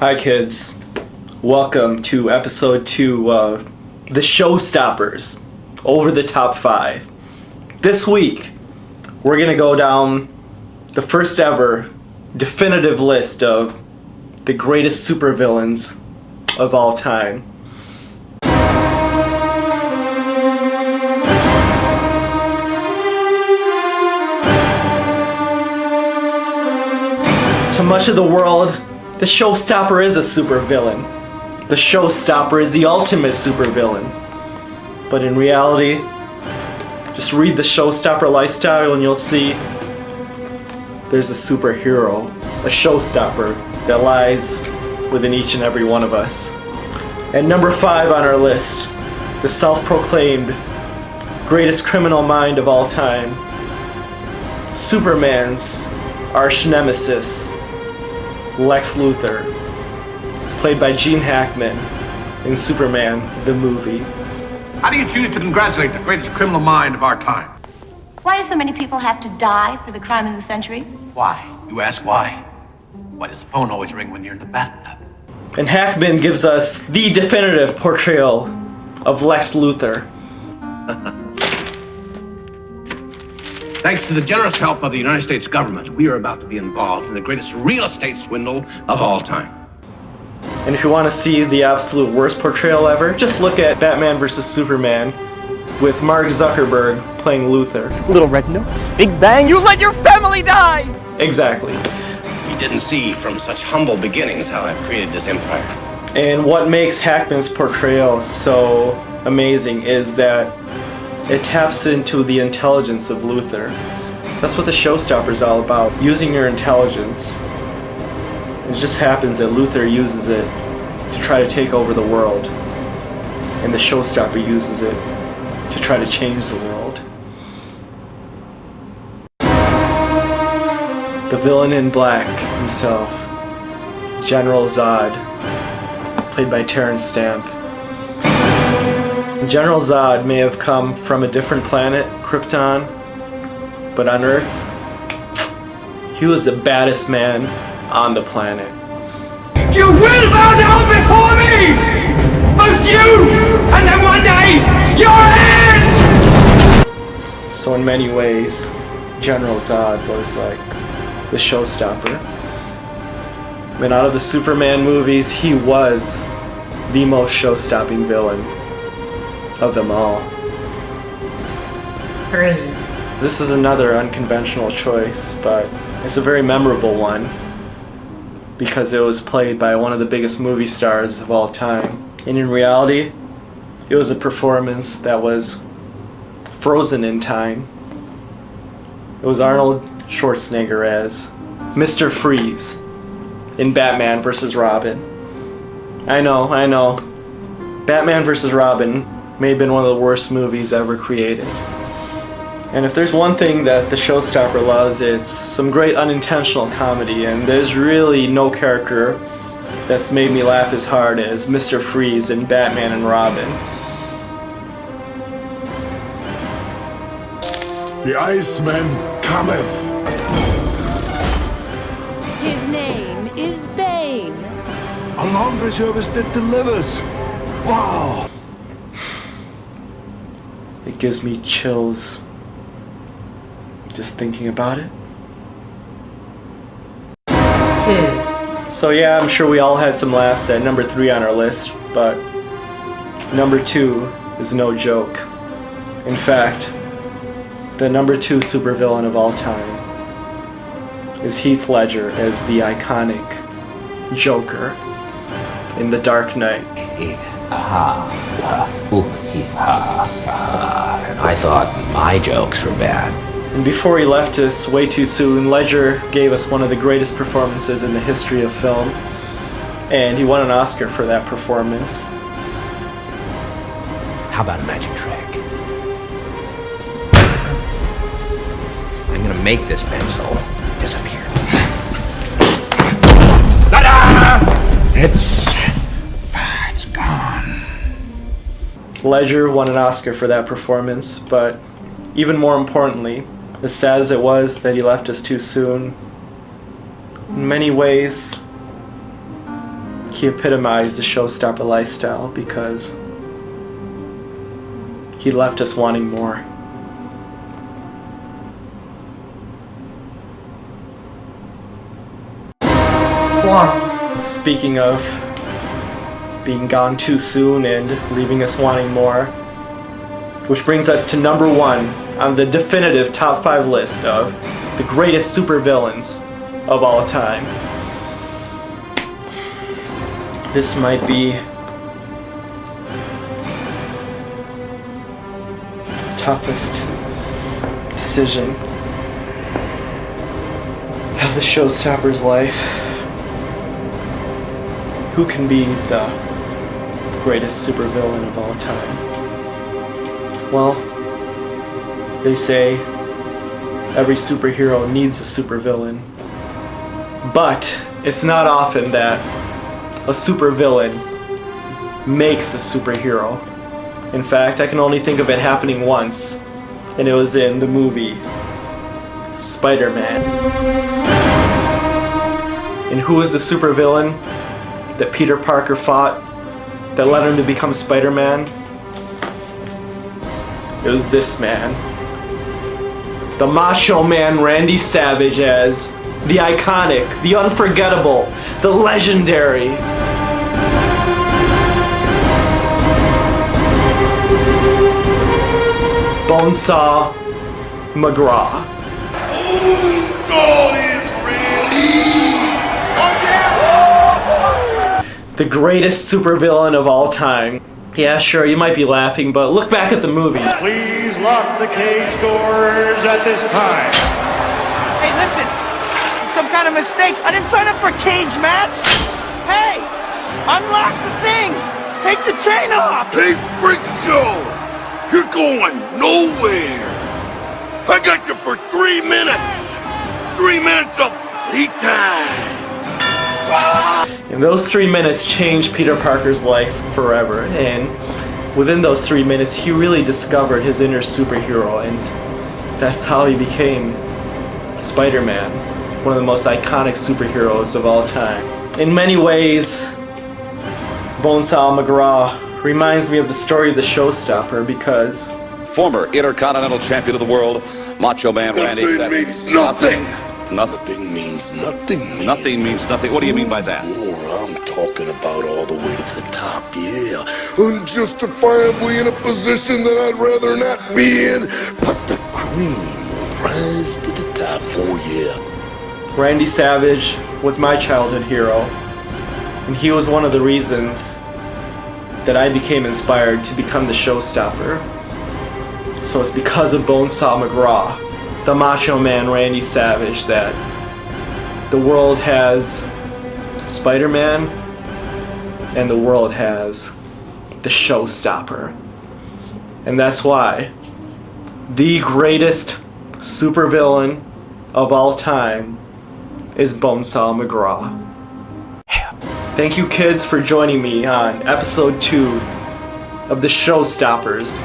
Hi kids, welcome to episode 2 of the Showstoppers, over the top 5. This week, we're going to go down the first ever definitive list of the greatest supervillains of all time. To much of the world, the Showstopper is a supervillain. The Showstopper is the ultimate supervillain. But in reality, just read the Showstopper lifestyle and you'll see there's a superhero, a Showstopper, that lies within each and every one of us. And number 5 on our list, the self-proclaimed greatest criminal mind of all time, Superman's arch nemesis, Lex Luthor, played by Gene Hackman in Superman the movie. How do you choose to congratulate the greatest criminal mind of our time? Why do so many people have to die for the crime of the century? Why? You ask why. Why does the phone always ring when you're in the bathtub? And Hackman gives us the definitive portrayal of Lex Luthor. Thanks to the generous help of the United States government, we are about to be involved in the greatest real estate swindle of all time. And if you want to see the absolute worst portrayal ever, just look at Batman vs. Superman with Mark Zuckerberg playing Luthor. Little red nose, big bang, you let your family die! Exactly. He didn't see from such humble beginnings how I've created this empire. And what makes Hackman's portrayal so amazing is that it taps into the intelligence of Luthor. That's what the Showstopper is all about, using your intelligence. It just happens that Luthor uses it to try to take over the world, and the Showstopper uses it to try to change the world. The villain in black himself, General Zod, played by Terrence Stamp. General Zod may have come from a different planet, Krypton, but on Earth, he was the baddest man on the planet. You will bow down before me! Both you, and then one day, your heirs! So in many ways, General Zod was like the Showstopper. And out of the Superman movies, he was the most show-stopping villain of them all. 3. This is another unconventional choice, but it's a very memorable one because it was played by one of the biggest movie stars of all time. And in reality, it was a performance that was frozen in time. It was Arnold Schwarzenegger as Mr. Freeze in Batman vs. Robin. I know. Batman vs. Robin may have been one of the worst movies ever created. And if there's one thing that the Showstopper loves, it's some great unintentional comedy, and there's really no character that's made me laugh as hard as Mr. Freeze in Batman and Robin. The Iceman cometh! His name is Bane. A laundry service that delivers! Wow! It gives me chills just thinking about it. 2. So yeah, I'm sure we all had some laughs at number 3 on our list, but number 2 is no joke. In fact, the number 2 supervillain of all time is Heath Ledger as the iconic Joker in The Dark Knight. And I thought my jokes were bad. And before he left us way too soon, Ledger gave us one of the greatest performances in the history of film, and he won an Oscar for that performance. How about a magic trick? I'm gonna make this pencil disappear. Ta-da! It's gone. Ledger won an Oscar for that performance, but even more importantly, as sad as it was that he left us too soon, in many ways, he epitomized the showstopper lifestyle because he left us wanting more. Speaking of being gone too soon and leaving us wanting more, which brings us to number 1 on the definitive top 5 list of the greatest supervillains of all time. This might be the toughest decision of the showstopper's life. Who can be the greatest supervillain of all time? Well, they say every superhero needs a supervillain, but it's not often that a supervillain makes a superhero. In fact, I can only think of it happening once, and it was in the movie Spider-Man. And who was the supervillain that Peter Parker fought that led him to become Spider-Man? It was this man. The Macho Man Randy Savage as the iconic, the unforgettable, the legendary Bonesaw McGraw. Bonesaw is ready! The greatest supervillain of all time. Yeah, sure, you might be laughing, but look back at the movie. Please lock the cage doors at this time. Hey, listen! Some kind of mistake. I didn't sign up for a cage match! Hey! Unlock the thing! Take the chain off! Hey, Freak Show! You're going nowhere! I got you for 3 minutes! 3 minutes of heat time! And those 3 minutes changed Peter Parker's life forever, and within those 3 minutes he really discovered his inner superhero, and that's how he became Spider-Man, one of the most iconic superheroes of all time. In many ways, Bonesaw McGraw reminds me of the story of the Showstopper because former Intercontinental Champion of the World, Macho Man Randy Savage. Nothing means nothing! Nothing means nothing. Nothing means nothing. What do you mean by that? I'm talking about all the way to the top, yeah. Unjustifiably in a position that I'd rather not be in. But the cream will rise to the top, oh yeah. Randy Savage was my childhood hero, and he was one of the reasons that I became inspired to become the Showstopper. So it's because of Bonesaw McGraw, the Macho Man Randy Savage, that the world has Spider-Man and the world has the Showstopper. And that's why the greatest supervillain of all time is Bonesaw McGraw. Thank you, kids, for joining me on episode 2 of the Showstoppers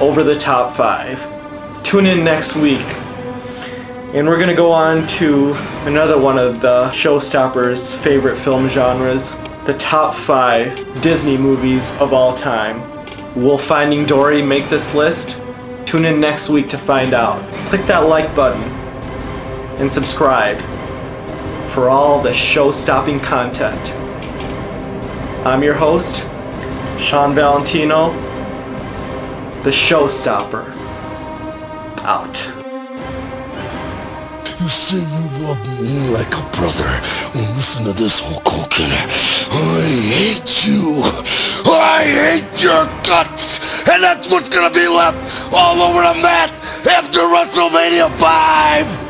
Over the Top 5. Tune in next week, and we're going to go on to another one of the Showstoppers' favorite film genres, the top 5 Disney movies of all time. Will Finding Dory make this list? Tune in next week to find out. Click that like button and subscribe for all the show-stopping content. I'm your host, Shawn Valentino, the Showstopper. Out. You say you love me like a brother. Well, listen to this, Hulk Hogan. I hate you. I hate your guts. And that's what's gonna be left all over the mat after WrestleMania 5.